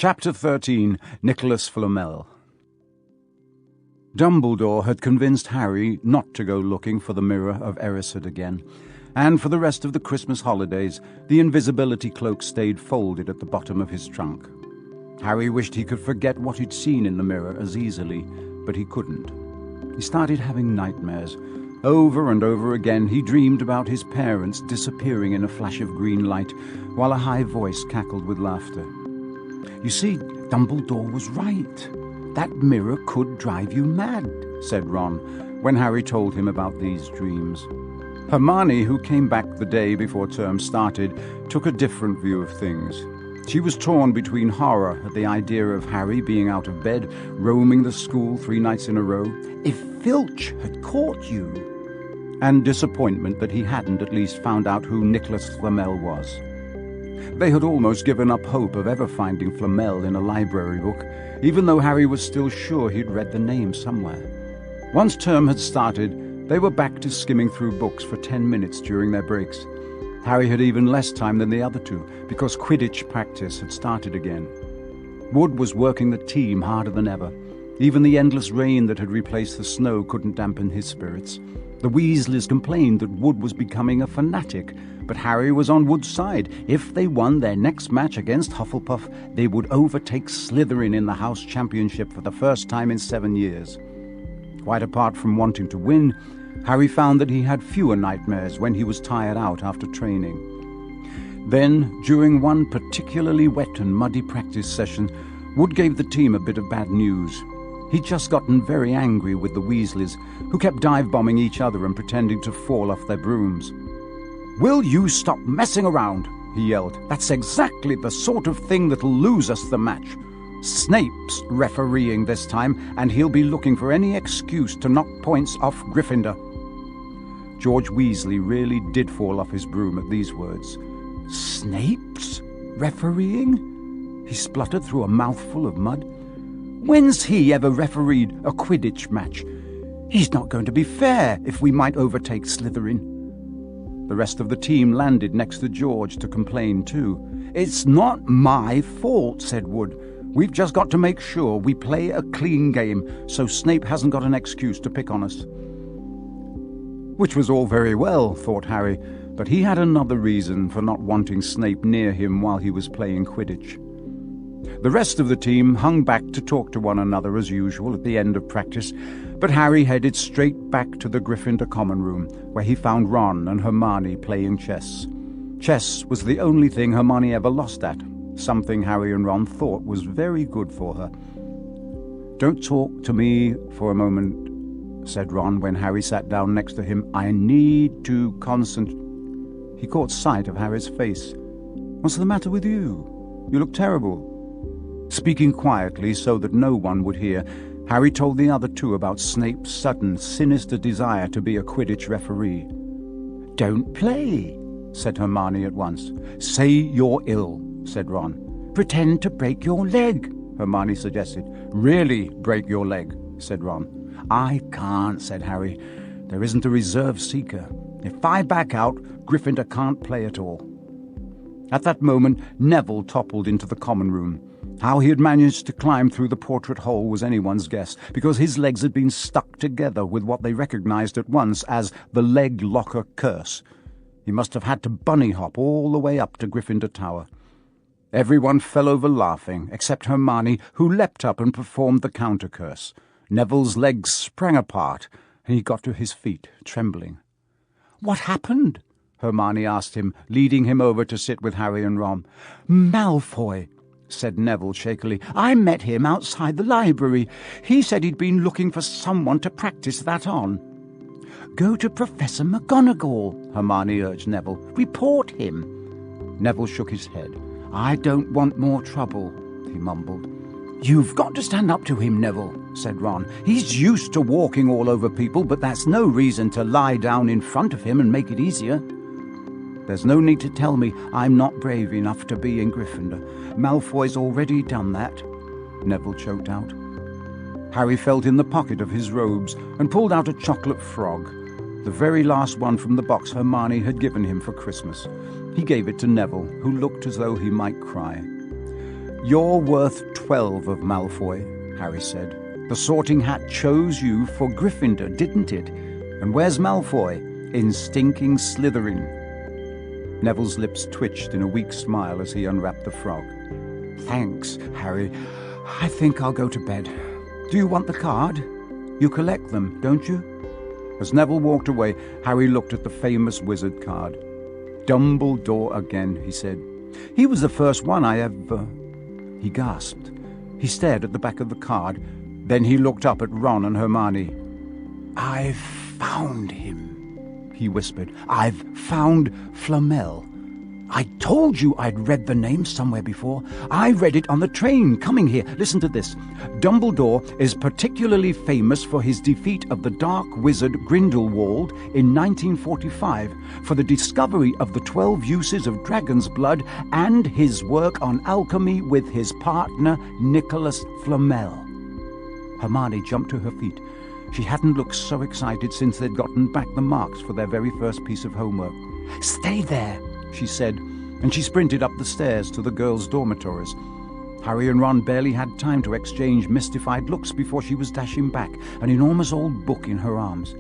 Chapter 13. Nicholas Flamel. Dumbledore had convinced Harry not to go looking for the Mirror of Erised again, and for the rest of the Christmas holidays the invisibility cloak stayed folded at the bottom of his trunk. Harry wished he could forget what he'd seen in the mirror as easily, but he couldn't. He started having nightmares. Over and over again he dreamed about his parents disappearing in a flash of green light, while a high voice cackled with laughter. "You see, Dumbledore was right. That mirror could drive you mad," said Ron, when Harry told him about these dreams. Hermione, who came back the day before term started, took a different view of things. She was torn between horror at the idea of Harry being out of bed, roaming the school 3 nights in a row, if Filch had caught you, and disappointment that he hadn't at least found out who Nicholas Flamel was. They had almost given up hope of ever finding Flamel in a library book, even though Harry was still sure he'd read the name somewhere. Once term had started, they were back to skimming through books for 10 minutes during their breaks. Harry had even less time than the other two, because Quidditch practice had started again. Wood was working the team harder than ever. Even the endless rain that had replaced the snow couldn't dampen his spirits. The Weasleys complained that Wood was becoming a fanatic, but Harry was on Wood's side. If they won their next match against Hufflepuff, they would overtake Slytherin in the House Championship for the first time in 7 years. Quite apart from wanting to win, Harry found that he had fewer nightmares when he was tired out after training. Then, during one particularly wet and muddy practice session, Wood gave the team a bit of bad news. He'd just gotten very angry with the Weasleys, who kept dive-bombing each other and pretending to fall off their brooms. "Will you stop messing around?" he yelled. "That's exactly the sort of thing that'll lose us the match. Snape's refereeing this time, and he'll be looking for any excuse to knock points off Gryffindor." George Weasley really did fall off his broom at these words. "Snape's refereeing?" He spluttered through a mouthful of mud. "When's he ever refereed a Quidditch match? He's not going to be fair if we might overtake Slytherin." The rest of the team landed next to George to complain too. "It's not my fault," said Wood. "We've just got to make sure we play a clean game so Snape hasn't got an excuse to pick on us." Which was all very well, thought Harry, but he had another reason for not wanting Snape near him while he was playing Quidditch. The rest of the team hung back to talk to one another as usual at the end of practice, but Harry headed straight back to the Gryffindor common room, where he found Ron and Hermione playing chess. Chess was the only thing Hermione ever lost at, something Harry and Ron thought was very good for her. "Don't talk to me for a moment," said Ron when Harry sat down next to him. "I need to concentrate." He caught sight of Harry's face. "What's the matter with you? You look terrible." Speaking quietly so that no one would hear, Harry told the other two about Snape's sudden, sinister desire to be a Quidditch referee. "Don't play," said Hermione at once. "Say you're ill," said Ron. "Pretend to break your leg," Hermione suggested. "Really break your leg," said Ron. "I can't," said Harry. "There isn't a reserve seeker. If I back out, Gryffindor can't play at all." At that moment, Neville toppled into the common room. How he had managed to climb through the portrait hole was anyone's guess, because his legs had been stuck together with what they recognized at once as the leg locker curse. He must have had to bunny hop all the way up to Gryffindor Tower. Everyone fell over laughing, except Hermione, who leapt up and performed the counter curse. Neville's legs sprang apart, and he got to his feet, trembling. "What happened?" Hermione asked him, leading him over to sit with Harry and Ron. "Malfoy," said Neville shakily. "I met him outside the library. He said he'd been looking for someone to practice that on." "Go to Professor McGonagall," Hermione urged Neville. "Report him." Neville shook his head. "I don't want more trouble," he mumbled. "You've got to stand up to him, Neville," said Ron. "He's used to walking all over people, but that's no reason to lie down in front of him and make it easier." "There's no need to tell me I'm not brave enough to be in Gryffindor. Malfoy's already done that," Neville choked out. Harry felt in the pocket of his robes and pulled out a chocolate frog, the very last one from the box Hermione had given him for Christmas. He gave it to Neville, who looked as though he might cry. "You're worth 12 of Malfoy," Harry said. "The Sorting Hat chose you for Gryffindor, didn't it? And where's Malfoy? In stinking Slytherin." Neville's lips twitched in a weak smile as he unwrapped the frog. "Thanks, Harry. I think I'll go to bed. Do you want the card? You collect them, don't you?" As Neville walked away, Harry looked at the famous wizard card. "Dumbledore again," he said. "He was the first one I ever—" He gasped. He stared at the back of the card. Then he looked up at Ron and Hermione. "I've found him," he whispered. "I've found Flamel. I told you I'd read the name somewhere before. I read it on the train coming here. Listen to this. Dumbledore is particularly famous for his defeat of the dark wizard Grindelwald in 1945, for the discovery of the 12 uses of dragon's blood, and his work on alchemy with his partner Nicholas Flamel." Hermione jumped to her feet. She hadn't looked so excited since they'd gotten back the marks for their very first piece of homework. "Stay there," she said, and she sprinted up the stairs to the girls' dormitories. Harry and Ron barely had time to exchange mystified looks before she was dashing back, an enormous old book in her arms.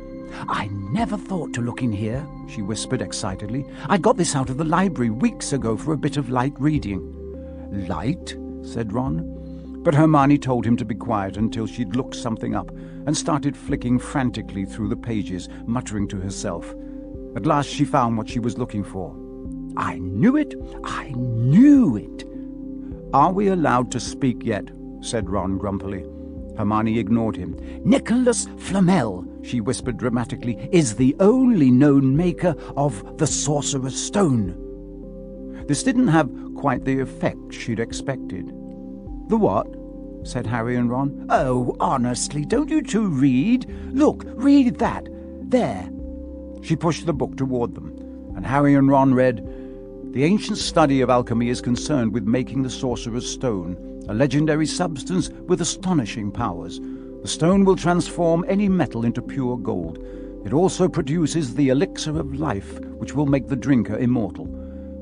"I never thought to look in here," she whispered excitedly. "I got this out of the library weeks ago for a bit of light reading." "Light?" said Ron. But Hermione told him to be quiet until she'd looked something up, and started flicking frantically through the pages, muttering to herself. At last she found what she was looking for. "I knew it! I knew it!" "Are we allowed to speak yet?" said Ron grumpily. Hermione ignored him. "Nicholas Flamel," she whispered dramatically, "is the only known maker of the Sorcerer's Stone." This didn't have quite the effect she'd expected. "The what?" said Harry and Ron. "Oh, honestly, don't you two read? Look, read that. There." She pushed the book toward them, and Harry and Ron read, "The ancient study of alchemy is concerned with making the Sorcerer's Stone, a legendary substance with astonishing powers. The stone will transform any metal into pure gold. It also produces the elixir of life, which will make the drinker immortal.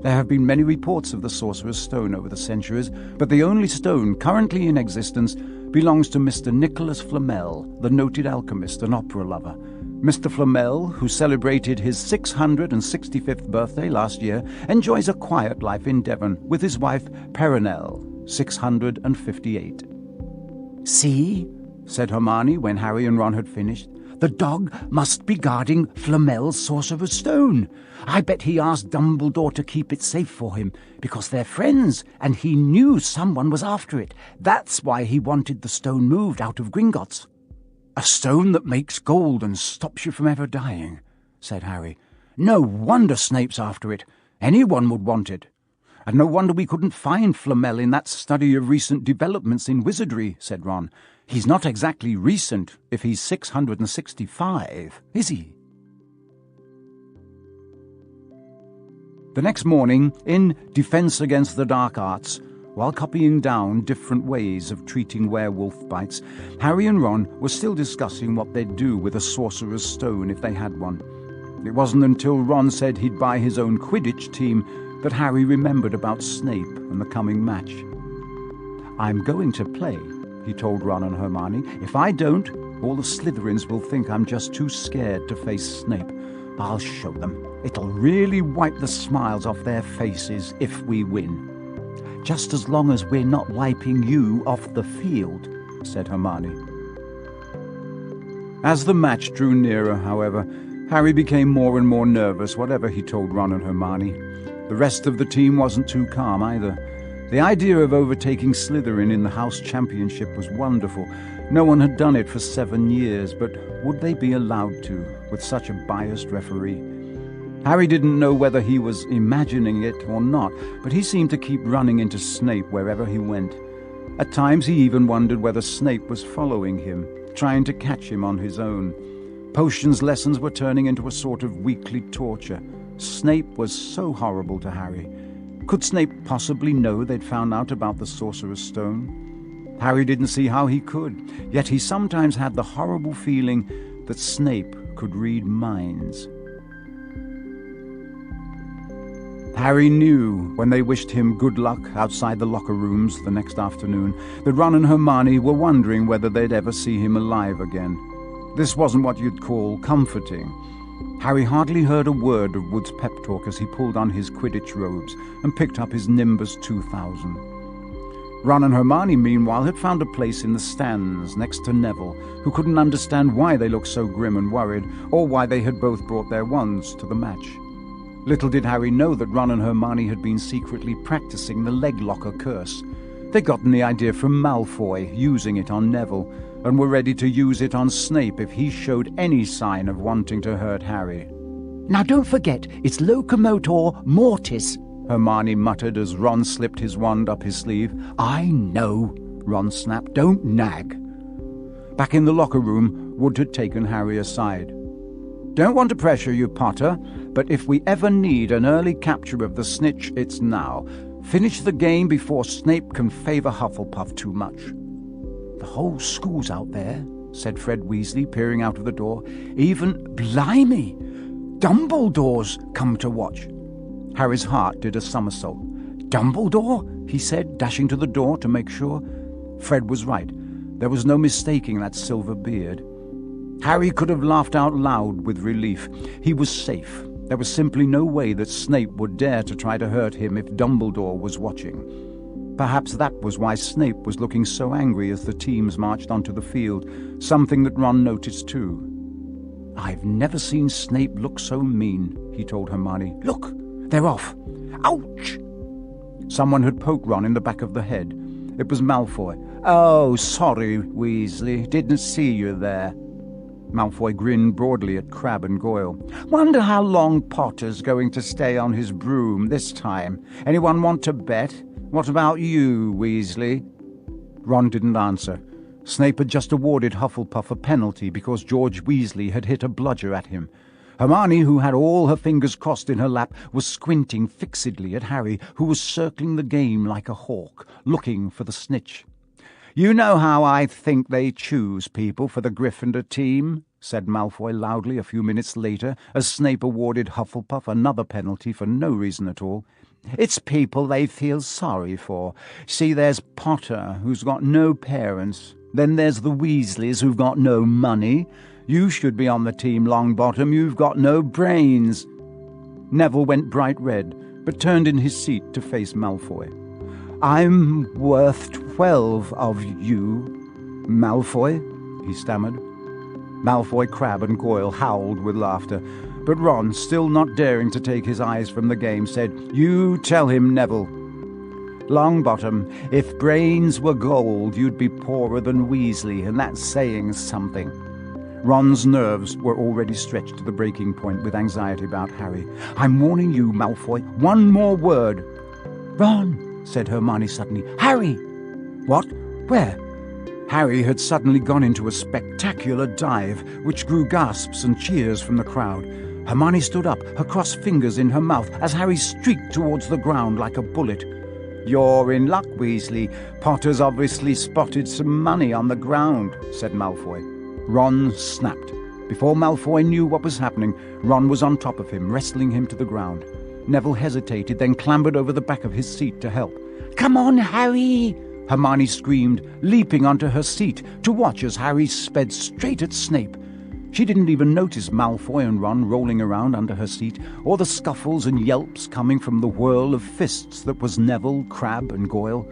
There have been many reports of the Sorcerer's Stone over the centuries, but the only stone currently in existence belongs to Mr. Nicholas Flamel, the noted alchemist and opera lover. Mr. Flamel, who celebrated his 665th birthday last year, enjoys a quiet life in Devon with his wife Perenelle, 658. "See?" said Hermione when Harry and Ron had finished. "The dog must be guarding Flamel's Sorcerer's Stone. I bet he asked Dumbledore to keep it safe for him, because they're friends, and he knew someone was after it. That's why he wanted the stone moved out of Gringotts." "A stone that makes gold and stops you from ever dying," said Harry. "No wonder Snape's after it. Anyone would want it. And no wonder we couldn't find Flamel in that study of recent developments in wizardry," said Ron. "He's not exactly recent if he's 665, is he?" The next morning, in Defense Against the Dark Arts, while copying down different ways of treating werewolf bites, Harry and Ron were still discussing what they'd do with a Sorcerer's Stone if they had one. It wasn't until Ron said he'd buy his own Quidditch team that Harry remembered about Snape and the coming match. "I'm going to play," he told Ron and Hermione. "If I don't, all the Slytherins will think I'm just too scared to face Snape. I'll show them. It'll really wipe the smiles off their faces if we win." "Just as long as we're not wiping you off the field," said Hermione. As the match drew nearer, however, Harry became more and more nervous, whatever he told Ron and Hermione. The rest of the team wasn't too calm either. The idea of overtaking Slytherin in the House Championship was wonderful. No one had done it for 7 years, but would they be allowed to, with such a biased referee? Harry didn't know whether he was imagining it or not, but he seemed to keep running into Snape wherever he went. At times he even wondered whether Snape was following him, trying to catch him on his own. Potions lessons were turning into a sort of weekly torture. Snape was so horrible to Harry. Could Snape possibly know they'd found out about the Sorcerer's Stone? Harry didn't see how he could, yet he sometimes had the horrible feeling that Snape could read minds. Harry knew, when they wished him good luck outside the locker rooms the next afternoon, that Ron and Hermione were wondering whether they'd ever see him alive again. This wasn't what you'd call comforting. Harry hardly heard a word of Wood's pep talk as he pulled on his Quidditch robes and picked up his Nimbus 2000. Ron and Hermione, meanwhile, had found a place in the stands next to Neville, who couldn't understand why they looked so grim and worried, or why they had both brought their wands to the match. Little did Harry know that Ron and Hermione had been secretly practicing the leg locker curse. They'd gotten the idea from Malfoy, using it on Neville, and were ready to use it on Snape if he showed any sign of wanting to hurt Harry. "Now don't forget, it's Locomotor Mortis," Hermione muttered as Ron slipped his wand up his sleeve. "I know," Ron snapped. "Don't nag." Back in the locker room, Wood had taken Harry aside. "Don't want to pressure you, Potter, but if we ever need an early capture of the snitch, it's now. Finish the game before Snape can favour Hufflepuff too much." "The whole school's out there," said Fred Weasley, peering out of the door. "Even, blimey, Dumbledore's come to watch." Harry's heart did a somersault. "Dumbledore?" he said, dashing to the door to make sure. Fred was right. There was no mistaking that silver beard. Harry could have laughed out loud with relief. He was safe. There was simply no way that Snape would dare to try to hurt him if Dumbledore was watching. Perhaps that was why Snape was looking so angry as the teams marched onto the field, something that Ron noticed too. "I've never seen Snape look so mean," he told Hermione. "Look, they're off. Ouch!" Someone had poked Ron in the back of the head. It was Malfoy. "Oh, sorry, Weasley. Didn't see you there." Malfoy grinned broadly at Crabbe and Goyle. "Wonder how long Potter's going to stay on his broom this time. Anyone want to bet? What about you, Weasley?" Ron didn't answer. Snape had just awarded Hufflepuff a penalty because George Weasley had hit a bludger at him. Hermione, who had all her fingers crossed in her lap, was squinting fixedly at Harry, who was circling the game like a hawk, looking for the snitch. "You know how I think they choose people for the Gryffindor team," said Malfoy loudly a few minutes later, as Snape awarded Hufflepuff another penalty for no reason at all. "It's people they feel sorry for. See, there's Potter, who's got no parents. Then there's the Weasleys, who've got no money. You should be on the team, Longbottom. You've got no brains." Neville went bright red, but turned in his seat to face Malfoy. "I'm worth 12 of you, Malfoy," he stammered. Malfoy, Crabbe and Goyle howled with laughter, but Ron, still not daring to take his eyes from the game, said, "You tell him, Neville." "Longbottom, if brains were gold, you'd be poorer than Weasley, and that's saying something." Ron's nerves were already stretched to the breaking point with anxiety about Harry. "I'm warning you, Malfoy. One more word." "Ron," said Hermione suddenly. "Harry!" "What? Where?" Harry had suddenly gone into a spectacular dive, which drew gasps and cheers from the crowd. Hermione stood up, her crossed fingers in her mouth, as Harry streaked towards the ground like a bullet. "You're in luck, Weasley. Potter's obviously spotted some money on the ground," said Malfoy. Ron snapped. Before Malfoy knew what was happening, Ron was on top of him, wrestling him to the ground. Neville hesitated, then clambered over the back of his seat to help. "Come on, Harry!" Hermione screamed, leaping onto her seat to watch as Harry sped straight at Snape. She didn't even notice Malfoy and Ron rolling around under her seat, or the scuffles and yelps coming from the whirl of fists that was Neville, Crabbe and Goyle.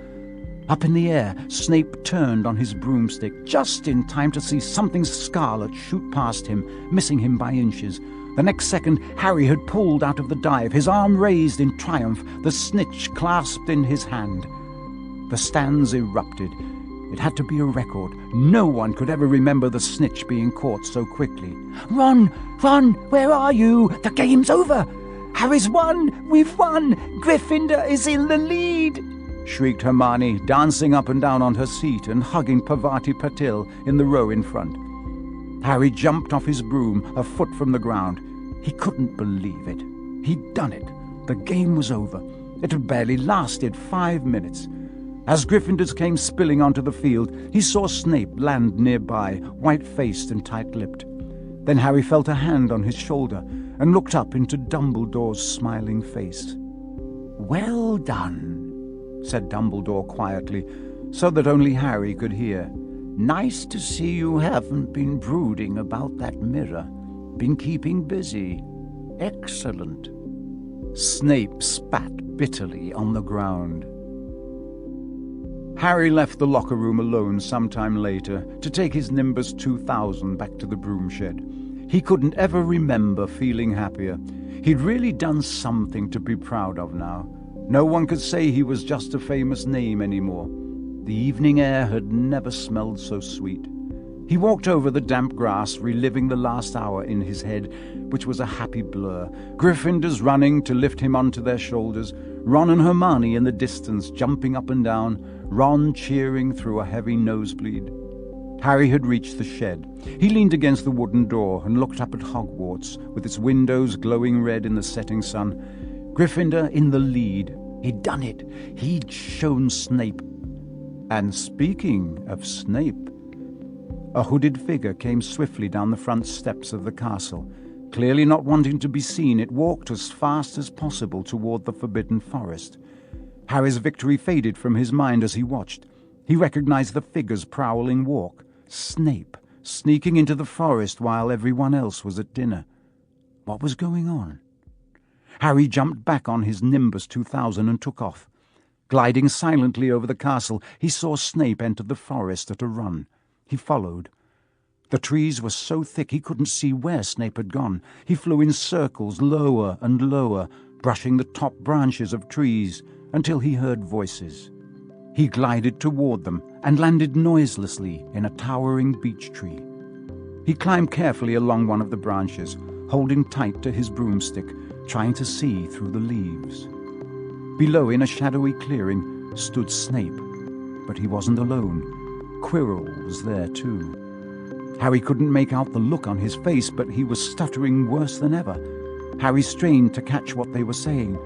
Up in the air, Snape turned on his broomstick, just in time to see something scarlet shoot past him, missing him by inches. The next second, Harry had pulled out of the dive, his arm raised in triumph, the snitch clasped in his hand. The stands erupted. It had to be a record. No one could ever remember the snitch being caught so quickly. "Ron! Ron! Where are you? The game's over! Harry's won! We've won! Gryffindor is in the lead!" shrieked Hermione, dancing up and down on her seat and hugging Parvati Patil in the row in front. Harry jumped off his broom, a foot from the ground. He couldn't believe it. He'd done it. The game was over. It had barely lasted 5 minutes. As Gryffindors came spilling onto the field, he saw Snape land nearby, white-faced and tight-lipped. Then Harry felt a hand on his shoulder and looked up into Dumbledore's smiling face. "Well done," said Dumbledore quietly, so that only Harry could hear. "Nice to see you haven't been brooding about that mirror. Been keeping busy. Excellent." Snape spat bitterly on the ground. Harry left the locker room alone sometime later to take his Nimbus 2000 back to the broom shed. He couldn't ever remember feeling happier. He'd really done something to be proud of now. No one could say he was just a famous name anymore. The evening air had never smelled so sweet. He walked over the damp grass, reliving the last hour in his head, which was a happy blur. Gryffindors running to lift him onto their shoulders, Ron and Hermione in the distance jumping up and down, Ron cheering through a heavy nosebleed. Harry had reached the shed. He leaned against the wooden door and looked up at Hogwarts, with its windows glowing red in the setting sun. Gryffindor in the lead. He'd done it. He'd shown Snape. And speaking of Snape, a hooded figure came swiftly down the front steps of the castle. Clearly not wanting to be seen, it walked as fast as possible toward the Forbidden Forest. Harry's victory faded from his mind as he watched. He recognized the figure's prowling walk. Snape, sneaking into the forest while everyone else was at dinner. What was going on? Harry jumped back on his Nimbus 2000 and took off. Gliding silently over the castle, he saw Snape enter the forest at a run. He followed. The trees were so thick he couldn't see where Snape had gone. He flew in circles lower and lower, brushing the top branches of trees, until he heard voices. He glided toward them and landed noiselessly in a towering beech tree. He climbed carefully along one of the branches, holding tight to his broomstick, trying to see through the leaves. Below, in a shadowy clearing, stood Snape, but he wasn't alone. Quirrell was there too. Harry couldn't make out the look on his face, but he was stuttering worse than ever. Harry strained to catch what they were saying.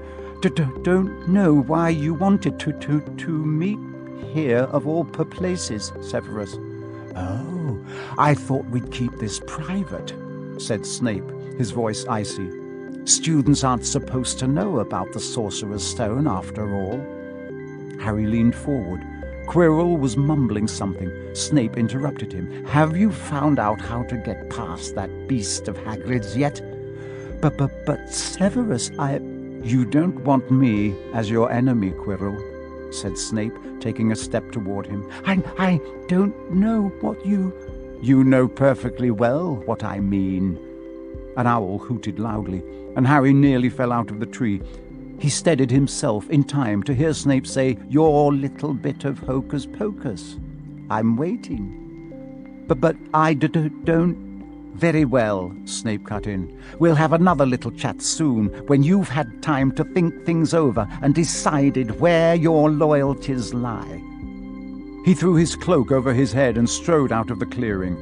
"Don't know why you wanted to meet here of all places, Severus." "Oh, I thought we'd keep this private," said Snape, his voice icy. "Students aren't supposed to know about the Sorcerer's Stone after all." Harry leaned forward. Quirrell was mumbling something. Snape interrupted him. "Have you found out how to get past that beast of Hagrid's yet?" But Severus, "You don't want me as your enemy, Quirrell," said Snape, taking a step toward him. I don't know what you... "You know perfectly well what I mean." An owl hooted loudly, and Harry nearly fell out of the tree. He steadied himself in time to hear Snape say, "Your little bit of hocus pocus. I'm waiting." But I don't... "Very well," Snape cut in. "We'll have another little chat soon, when you've had time to think things over and decided where your loyalties lie." He threw his cloak over his head and strode out of the clearing.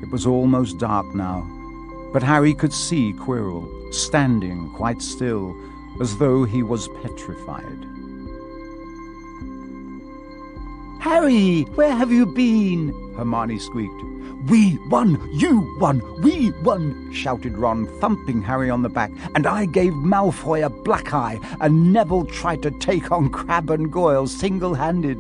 It was almost dark now, but Harry could see Quirrell, standing quite still, as though he was petrified. "Harry, where have you been?" Hermione squeaked. "We won! You won! We won!" shouted Ron, thumping Harry on the back. "And I gave Malfoy a black eye, and Neville tried to take on Crabbe and Goyle single-handed.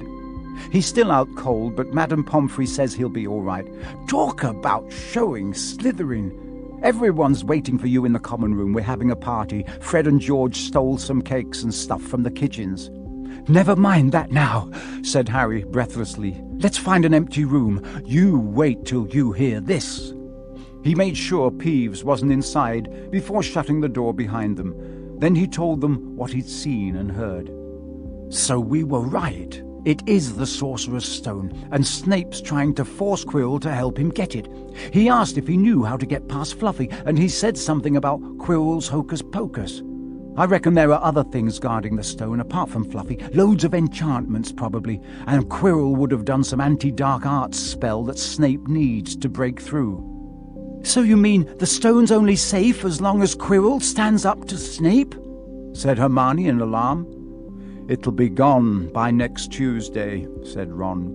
He's still out cold, but Madame Pomfrey says he'll be all right. Talk about showing Slytherin! Everyone's waiting for you in the common room. We're having a party. Fred and George stole some cakes and stuff from the kitchens." "Never mind that now," said Harry breathlessly. "Let's find an empty room. You wait till you hear this." He made sure Peeves wasn't inside before shutting the door behind them. Then he told them what he'd seen and heard. "So we were right. It is the Sorcerer's Stone, and Snape's trying to force Quirrell to help him get it. He asked if he knew how to get past Fluffy, and he said something about Quirrell's hocus pocus. I reckon there are other things guarding the stone apart from Fluffy, loads of enchantments probably, and Quirrell would have done some anti-dark arts spell that Snape needs to break through." "So you mean the stone's only safe as long as Quirrell stands up to Snape?" said Hermione in alarm. "It'll be gone by next Tuesday," said Ron.